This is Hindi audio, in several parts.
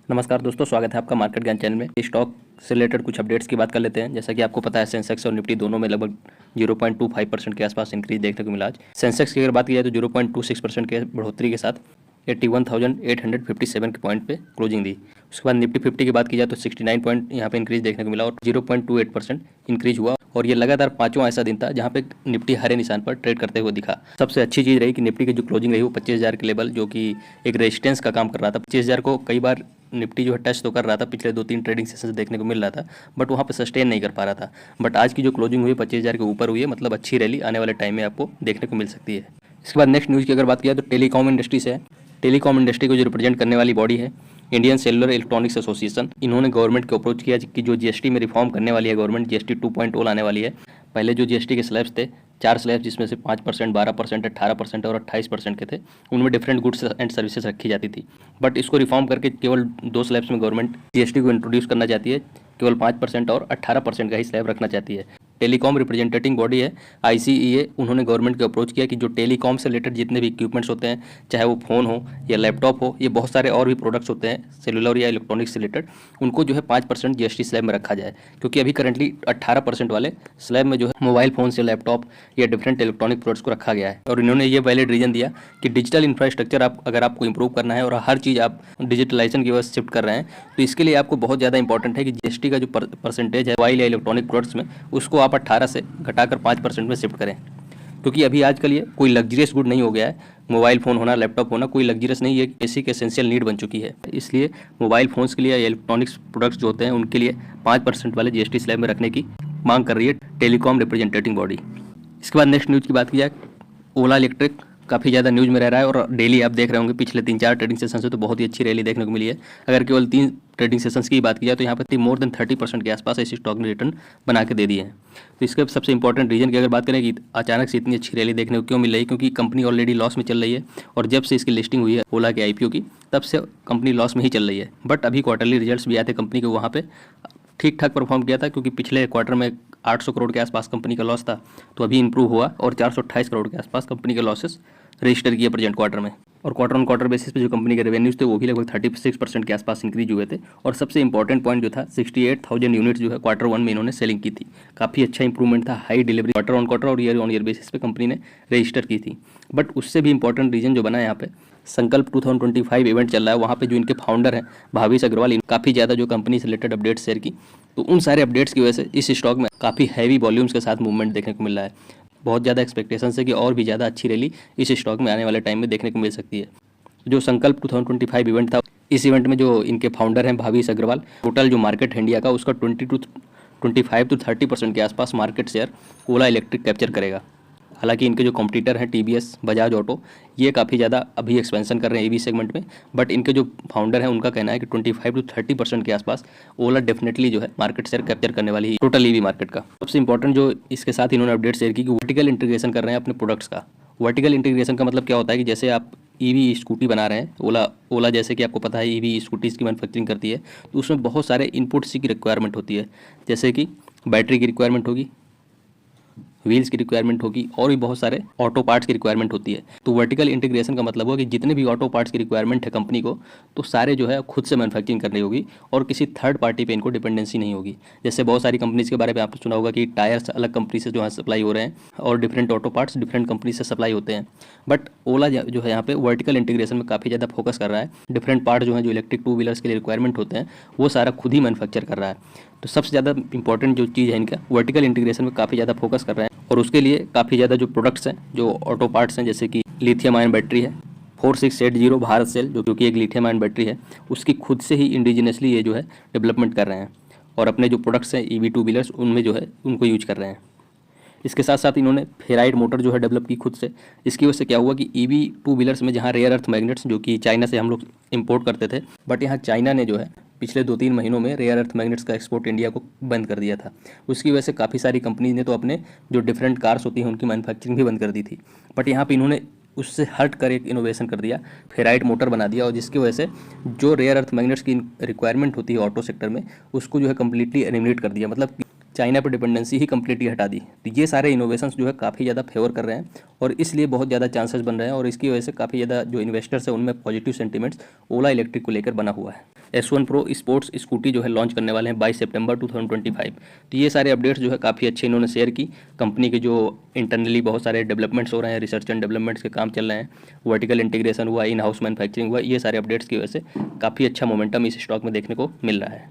नमस्कार दोस्तों, स्वागत है आपका मार्केट ज्ञान चैनल में। स्टॉक से रिलेटेड कुछ अपडेट्स की बात कर लेते हैं। जैसा कि आपको पता है, सेंसेक्स और निफ्टी दोनों में लगभग 0.25% के आसपास इंक्रीज देखने को मिला आज। सेंसेक्स की अगर बात की जाए तो 0.26% के बढ़ोतरी के साथ 81,857 के पॉइंट पे क्लोजिंग दी। उसके बाद निफ्टी 50 की बात की जाए तो 69 पॉइंट यहाँ पे इंक्रीज देखने को मिला और 0.28% इंक्रीज हुआ। और ये लगातार पांचवां ऐसा दिन था जहां पे निफ्टी हरे निशान पर ट्रेड करते हुए दिखा। सबसे अच्छी चीज़ रही कि निफ्टी की जो क्लोजिंग रही वो 25,000 के लेवल, जो कि एक रेजिस्टेंस का काम कर रहा था। 25,000 को कई बार निफ्टी जो है टच तो कर रहा था, पिछले 2-3 ट्रेडिंग सेशन से देखने को मिल रहा था, बट वहाँ पे सस्टेन नहीं कर पा रहा था। बट आज की जो क्लोजिंग हुई 25,000 के ऊपर हुई है, मतलब अच्छी रैली आने वाले टाइम में आपको देखने को मिल सकती है। इसके बाद नेक्स्ट न्यूज़ की अगर बात किया तो टेलीकॉम इंडस्ट्री से है। टेलीकॉम इंडस्ट्री को जो रिप्रेजेंट करने वाली बॉडी है इंडियन सेलुलर इलेक्ट्रॉनिक्स एसोसिएशन, इन्होंने गवर्नमेंट को अप्रोच किया कि जो जीएसटी में रिफॉर्म करने वाली है गवर्नमेंट, जीएसटी 2.0 लाने वाली है। पहले जो जीएसटी के स्लैब्स थे 4 स्लैब्स, जिसमें से 5%, 12%, 18% और 28% के थे, उनमें डिफरेंट गुड्स एंड सर्विसेज रखी जाती थी। बट इसको रिफॉर्म करके केवल 2 स्लैब्स में गवर्नमेंट जीएसटी को इंट्रोड्यूस करना चाहती है। केवल 5% और 18% का ही स्लैब रखना चाहती है। टेलीकॉम रिप्रेजेंटेटिंग बॉडी है आईसीईए, उन्होंने गवर्नमेंट को अप्रोच किया कि जो टेलीकॉम से रिलेटेड जितने भी इक्विपमेंट्स होते हैं, चाहे वो फ़ोन हो या लैपटॉप हो, ये बहुत सारे और भी प्रोडक्ट्स होते हैं सेलुलर या इलेक्ट्रॉनिक्स से रिलेटेड, उनको जो है 5% जीएसटी स्लैब में रखा जाए। क्योंकि अभी करंटली 18% वाले स्लैब में जो है मोबाइल फ़ोन से लैपटॉप या डिफरेंट इलेक्ट्रॉनिक प्रोडक्ट्स को रखा गया है। और इन्होंने ये वैलिड रीजन दिया कि डिजिटल इंफ्रास्ट्रक्चर अगर आपको इंप्रूव करना है और हर चीज़ आप डिजिटलाइजेशन की वजह से शिफ्ट कर रहे हैं, तो इसके लिए आपको बहुत ज़्यादा इंपॉर्टेंट है कि जीएसटी का जो परसेंटेज है मोबाइल या इलेक्ट्रॉनिक प्रोडक्ट्स में, उसको आप 18 से घटाकर 5% में शिफ्ट करें। क्योंकि अभी आजकल ये कोई लग्जरियस गुड नहीं हो गया है। मोबाइल फ़ोन होना, लैपटॉप होना कोई लग्जरियस नहीं है, बेसिक एसेंशियल नीड बन चुकी है। इसलिए मोबाइल फ़ोन्स के लिए या इलेक्ट्रॉनिक्स प्रोडक्ट्स जो होते हैं उनके लिए 5% वाले जीएसटी स्लैब में रखने की मांग कर रही है टेलीकॉम रिप्रेजेंटेटिंग बॉडी। इसके बाद नेक्स्ट न्यूज़ की बात की जाए, ओला इलेक्ट्रिक काफ़ी ज़्यादा न्यूज़ में रह रहा है और डेली आप देख रहे होंगे पिछले 3-4 ट्रेडिंग सेशन से तो बहुत ही अच्छी रैली देखने को मिली है। अगर केवल 3 ट्रेडिंग सेशंस की बात की जाए तो यहाँ पर मोर देन 30% के आसपास ऐसी स्टॉक ने रिटर्न बना के दे दिए हैं। तो इसके सबसे इंपॉर्टेंट रीजन की अगर बात करें कि अचानक से इतनी अच्छी रैली देखने को क्यों मिल रही है, क्योंकि कंपनी ऑलरेडी लॉस में चल रही है और जब से इसकी लिस्टिंग हुई है ओला के आईपीओ की, तब से कंपनी लॉस में ही चल रही है। बट अभी क्वार्टरली रिजल्ट्स भी आए थे कंपनी के, वहाँ पे ठीक ठाक परफॉर्म किया था, क्योंकि पिछले क्वार्टर में 800 करोड़ के आसपास कंपनी का लॉस था, तो अभी इंप्रूव हुआ और 428 करोड़ के आसपास कंपनी के लॉसेस रजिस्टर किए प्रेजेंट क्वार्टर में। और क्वार्टर ऑन क्वार्टर बेसिस पे जो कंपनी के रेवेन्यूज थे वो भी लगभग 36% के आसपास इंक्रीज हुए थे। और सबसे इंपॉर्टेंट पॉइंट जो था 68,000 यूनिट्स जो है क्वार्टर 1 में इन्होंने सेलिंग की थी। काफ़ी अच्छा इंप्रूवमेंट था, high delivery quarter on quarter और ईयर ऑन ईयर बेसिस पे कंपनी ने रजिस्टर की थी। बट उससे भी इंपॉर्टेंट रीजन जो बना यहाँ पे, संकल्प 2025 इवेंट चल रहा है, वहाँ पे जो इनके फाउंडर हैं भावेश अग्रवाल, काफ़ी ज़्यादा जो कंपनी से रिलेटेड अपडेट्स शेयर की, तो उन सारे अपडेट्स की वजह से इस स्टॉक में काफ़ी हैवी वॉल्यूम्स के साथ मूवमेंट देखने को मिल रहा है। बहुत ज़्यादा एक्सपेक्टेशन है कि और भी ज़्यादा अच्छी रैली इस स्टॉक में आने वाले टाइम में देखने को मिल सकती है। जो संकल्प 2025 इवेंट था, इस इवेंट में जो इनके फाउंडर हैं भावेश अग्रवाल, टोटल जो मार्केट है इंडिया का उसका 25 to 30% के आसपास मार्केट शेयर ओला इलेक्ट्रिक कैप्चर करेगा। हालांकि इनके जो कॉम्पिटिटर हैं टीवीएस, बजाज ऑटो, ये काफ़ी ज़्यादा अभी एक्सपेंशन कर रहे हैं ईवी सेगमेंट में, बट इनके जो फाउंडर हैं उनका कहना है कि 25 to 30% के आसपास ओला डेफिनेटली जो है मार्केट शेयर कैप्चर करने वाली है टोटल ईवी मार्केट का। सबसे इंपॉर्टेंट जो इसके साथ इन्होंने अपडेट शेयर की कि वर्टिकल इंटीग्रेशन कर रहे हैं अपने प्रोडक्ट्स का। वर्टिकल इंटीग्रेशन का मतलब क्या होता है कि जैसे आप ईवी स्कूटी बना रहे हैं, ओला जैसे कि आपको पता है ईवी स्कूटीज़ की मैन्युफैक्चरिंग करती है, तो उसमें बहुत सारे इनपुट्स की रिक्वायरमेंट होती है, जैसे कि बैटरी की रिक्वायरमेंट होगी, व्हील्स की रिक्वायरमेंट होगी और भी बहुत सारे ऑटो पार्ट्स की रिक्वायरमेंट होती है। तो वर्टिकल इंटीग्रेशन का मतलब होगा कि जितने भी ऑटो पार्ट्स की रिक्वायरमेंट है कंपनी को, तो सारे जो है खुद से मैन्युफैक्चरिंग करनी होगी और किसी थर्ड पार्टी पे इनको डिपेंडेंसी नहीं होगी। जैसे बहुत सारी कंपनीज के बारे में आपने सुना होगा कि टायर्स अलग कंपनी से जो है सप्लाई हो रहे हैं और different auto parts different company से सप्लाई होते हैं। बट ओला जो है यहाँ पे वर्टिकल इंटीग्रेशन में काफ़ी ज़्यादा फोकस कर रहा है। डिफरेंट पार्ट जो है जो इलेक्ट्रिक 2 व्हीलर्स के लिए रिक्वायरमेंट होते हैं वो सारा खुद ही मैन्युफैक्चर कर रहा है। तो सबसे ज़्यादा इंपॉर्टेंट जो चीज़ है इनका वर्टिकल इंटीग्रेशन में काफ़ी ज़्यादा फोकस कर रहे हैं और उसके लिए काफ़ी ज़्यादा जो प्रोडक्ट्स हैं, जो ऑटो पार्ट्स हैं, जैसे कि लिथियम आयन बैटरी है 4680 भारत सेल, जो कि एक लिथियम आयन बैटरी है, उसकी खुद से ही इंडिजिनसली ये जो है डेवलपमेंट कर रहे हैं और अपने जो प्रोडक्ट्स हैं ईवी 2 व्हीलर्स उनमें जो है उनको यूज कर रहे हैं। इसके साथ साथ इन्होंने फेराइट मोटर जो है डेवलप की खुद से। इसकी वजह से क्या हुआ कि ईवी 2 व्हीलर्स में जहाँ रेयर अर्थ मैग्नेट्स जो कि चाइना से हम लोग इंपोर्ट करते थे, बट यहाँ चाइना ने जो है पिछले 2-3 महीनों में रेयर अर्थ मैग्नेट्स का एक्सपोर्ट इंडिया को बंद कर दिया था। उसकी वजह से काफ़ी सारी कंपनीज ने तो अपने जो डिफरेंट कार्स होती हैं उनकी मैन्युफैक्चरिंग भी बंद कर दी थी। बट यहाँ पे इन्होंने उससे हट कर एक इनोवेशन कर दिया, फेराइट मोटर बना दिया, और जिसकी वजह से जो रेयर अर्थ मैग्नेट्स की रिक्वायरमेंट होती है ऑटो सेक्टर में, उसको जो है कम्प्लीटली एलिमिनेट कर दिया। मतलब चाइना पर डिपेंडेंसी ही कम्प्लीटली हटा दी। तो ये सारे इनोवेशंस जो है काफ़ी ज़्यादा फेवर कर रहे हैं और इसलिए बहुत ज़्यादा चांसेस बन रहे हैं और इसकी वजह से काफ़ी ज़्यादा जो इन्वेस्टर्स हैं उनमें पॉजिटिव सेंटिमेंट्स ओला इलेक्ट्रिक को लेकर बना हुआ है। S1 Pro स्पोर्ट्स स्कूटी जो है लॉन्च करने वाले हैं 22 सितंबर 2025। तो ये सारे अपडेट्स जो है काफ़ी अच्छे इन्होंने शेयर की। कंपनी के जो इंटरनली बहुत सारे डेवलपमेंट्स हो रहे हैं, रिसर्च एंड डेवलपमेंट्स के काम चल रहे हैं, वर्टिकल इंटीग्रेशन हुआ, इन हाउस मैन्युफैक्चरिंग हुआ, ये सारे अपडेट्स की वजह से काफ़ी अच्छा मोमेंटम इस स्टॉक में देखने को मिल रहा है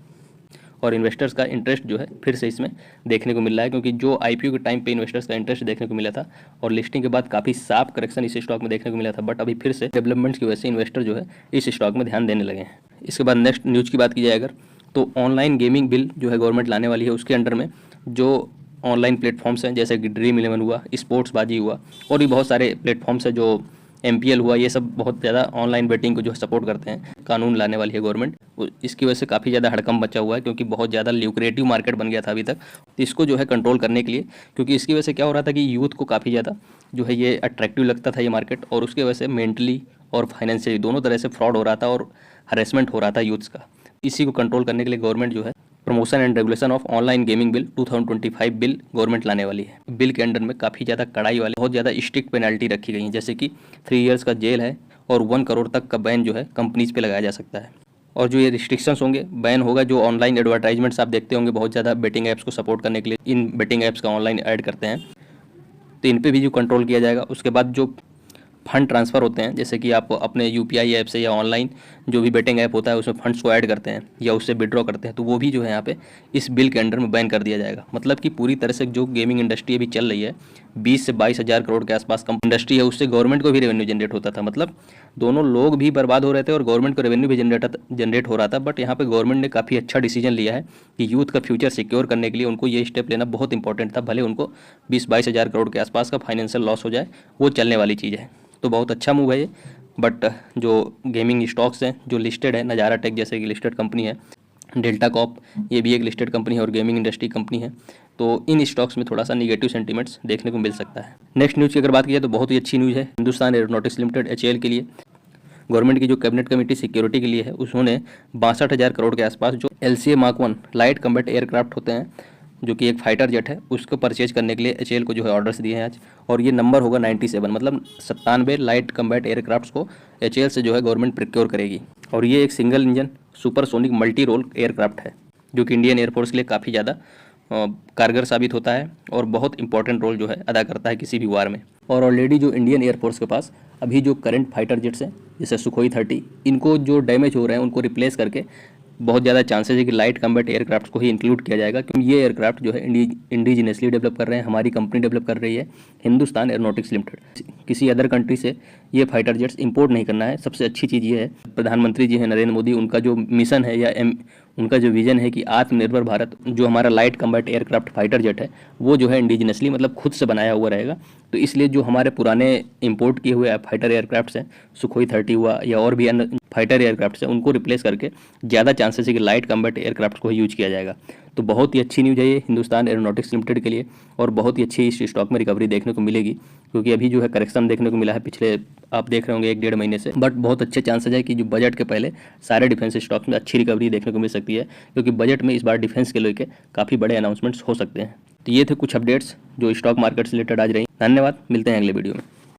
और इन्वेस्टर्स का इंटरेस्ट जो है फिर से इसमें देखने को मिल रहा है, क्योंकि जो IPO के टाइम पे इन्वेस्टर्स का इंटरेस्ट देखने को मिला था और लिस्टिंग के बाद काफ़ी साफ करेक्शन इस स्टॉक में देखने को मिला था, बट अभी फिर से डेवलपमेंट्स की वजह से इन्वेस्टर जो है इस स्टॉक में ध्यान देने लगे हैं। इसके बाद नेक्स्ट न्यूज़ की बात की जाए अगर, तो ऑनलाइन गेमिंग बिल जो है गवर्नमेंट लाने वाली है। उसके अंडर में जो ऑनलाइन प्लेटफॉर्म्स हैं जैसे कि ड्रीम 11 हुआ, स्पोर्ट्स बाजी हुआ और भी बहुत सारे प्लेटफॉर्म्स हैं, जो MPL हुआ, ये सब बहुत ज़्यादा ऑनलाइन बेटिंग को जो सपोर्ट करते हैं, कानून लाने वाली है गवर्नमेंट। इसकी वजह से काफ़ी ज़्यादा हड़कंप मचा हुआ है, क्योंकि बहुत ज़्यादा ल्यूक्रेटिव मार्केट बन गया था अभी तक। तो इसको जो है कंट्रोल करने के लिए, क्योंकि इसकी वजह से क्या हो रहा था कि यूथ को काफ़ी ज़्यादा जो है ये अट्रैक्टिव लगता था ये मार्केट, और उसकी वजह से मेंटली और फाइनेंशियली दोनों तरह से फ्रॉड हो रहा था और हरेसमेंट हो रहा था यूथ्स का। इसी को कंट्रोल करने के लिए गवर्नमेंट जो है promotion and regulation of online gaming bill 2025 bill government लाने वाली है। बिल के अंडर में काफ़ी ज़्यादा कड़ाई वाले बहुत ज़्यादा स्ट्रिक्ट पेनल्टी रखी गई है, जैसे कि 3 इयर्स का जेल है और 1 करोड़ तक का बैन जो है कंपनीज पे लगाया जा सकता है। और जो ये रिस्ट्रिक्शंस होंगे, बैन होगा जो ऑनलाइन एडवर्टाइजमेंट्स आप देखते होंगे बहुत ज़्यादा बेटिंग ऐप्स को सपोर्ट करने के लिए इन बेटिंग ऐप्स का ऑनलाइन ऐड करते हैं, तो इन पर भी जो कंट्रोल किया जाएगा। उसके बाद जो फंड ट्रांसफ़र होते हैं, जैसे कि आप अपने UPI ऐप से या ऑनलाइन जो भी बेटिंग ऐप होता है उसमें फंड्स को ऐड करते हैं या उससे विड्रॉ करते हैं, तो वो भी जो है यहाँ पे इस बिल के अंडर में बैन कर दिया जाएगा। मतलब कि पूरी तरह से जो गेमिंग इंडस्ट्री अभी चल रही है 20 से 22 हज़ार करोड़ के आसपास कम इंडस्ट्री है, उससे गवर्नमेंट को भी रेवेन्यू जनरेट होता था। मतलब दोनों लोग भी बर्बाद हो रहे थे और गवर्नमेंट को रेवेन्यू भी जनरेट हो रहा था। बट यहाँ पर गवर्नमेंट ने काफ़ी अच्छा डिसीजन लिया है कि यूथ का फ्यूचर सिक्योर करने के लिए उनको ये स्टेप लेना बहुत इंपॉर्टेंट था। भले उनको 20-22 हज़ार करोड़ के आसपास का फाइनेंशियल लॉस हो जाए, वो चलने वाली चीज़ है। तो बहुत अच्छा मूव है ये। बट जो गेमिंग स्टॉक्स हैं जो लिस्टेड है, नज़ारा टेक जैसे कि लिस्टेड कंपनी है, डेल्टा कॉप ये भी एक लिस्टेड कंपनी है और गेमिंग इंडस्ट्री कंपनी है, तो इन स्टॉक्स में थोड़ा सा निगेटिव सेंटीमेंट्स देखने को मिल सकता है। नेक्स्ट न्यूज़ की अगर बात की जाए तो बहुत ही अच्छी न्यूज़ है हिंदुस्तान एरोनॉटिक्स लिमिटेड HAL के लिए। गवर्नमेंट की जो कैबिनेट कमेटी सिक्योरिटी के लिए है उसने 62,000 करोड़ के आसपास जो LCA Mark 1 light combat aircraft होते हैं, जो कि एक फाइटर जेट है, उसको परचेज करने के लिए HAL को जो है ऑर्डर्स दिए हैं आज, और ये नंबर होगा 97, मतलब 97 लाइट कम्बैट एयरक्राफ्ट्स को HAL से जो है गवर्नमेंट प्रिक्योर करेगी। और ये एक single engine supersonic multi role aircraft है, जो कि इंडियन एयरफोर्स के लिए काफ़ी ज़्यादा कारगर साबित होता है और बहुत इंपॉर्टेंट रोल जो है अदा करता है किसी भी वार में। और ऑलरेडी जो इंडियन एयरफोर्स के पास अभी जो करंट फाइटर जेट्स हैं जैसे सुखोई 30, इनको जो डैमेज हो रहे हैं उनको रिप्लेस करके बहुत ज़्यादा चांसेस है कि लाइट कम्बैट एयरक्राफ्ट को ही इंक्लूड किया जाएगा, क्योंकि ये एयरक्राफ्ट जो है इंडिजिनियसली डेवलप कर रहे हैं, हमारी कंपनी डेवलप कर रही है हिंदुस्तान एरोनॉटिक्स लिमिटेड। किसी अदर कंट्री से ये फाइटर जेट्स इंपोर्ट नहीं करना है। सबसे अच्छी चीज़ ये है, प्रधानमंत्री जी हैं नरेंद्र मोदी, उनका जो मिशन है या उनका जो विजन है कि आत्मनिर्भर भारत, जो हमारा light combat aircraft fighter jet है वो जो है इंडिजिनसली मतलब खुद से बनाया हुआ रहेगा। तो इसलिए जो हमारे पुराने इंपोर्ट किए हुए फाइटर एयरक्राफ्ट्स हैं, सुखोई 30 हुआ या और भी अन्य फाइटर एयरक्राफ्ट्स हैं, उनको रिप्लेस करके ज़्यादा चांसेस है कि लाइट कम्बैट एयरक्राफ्ट को ही यूज किया जाएगा। तो बहुत ही अच्छी न्यूज़ है ये हिंदुस्तान एरोनॉटिक्स लिमिटेड के लिए, और बहुत ही अच्छी इस स्टॉक में रिकवरी देखने को मिलेगी, क्योंकि अभी जो है करेक्शन देखने को मिला है पिछले, आप देख रहे होंगे 1-1.5 महीने से। बट बहुत अच्छे चांसेज है कि जो बजट के पहले सारे डिफेंस स्टॉक्स में अच्छी रिकवरी देखने को मिल सकती है, क्योंकि बजट में इस बार डिफेंस के लेके काफ़ी बड़े अनाउंसमेंट्स हो सकते हैं। तो ये थे कुछ अपडेट्स जो स्टॉक मार्केट से रिलेटेड आज रही। धन्यवाद, मिलते हैं अगले वीडियो में।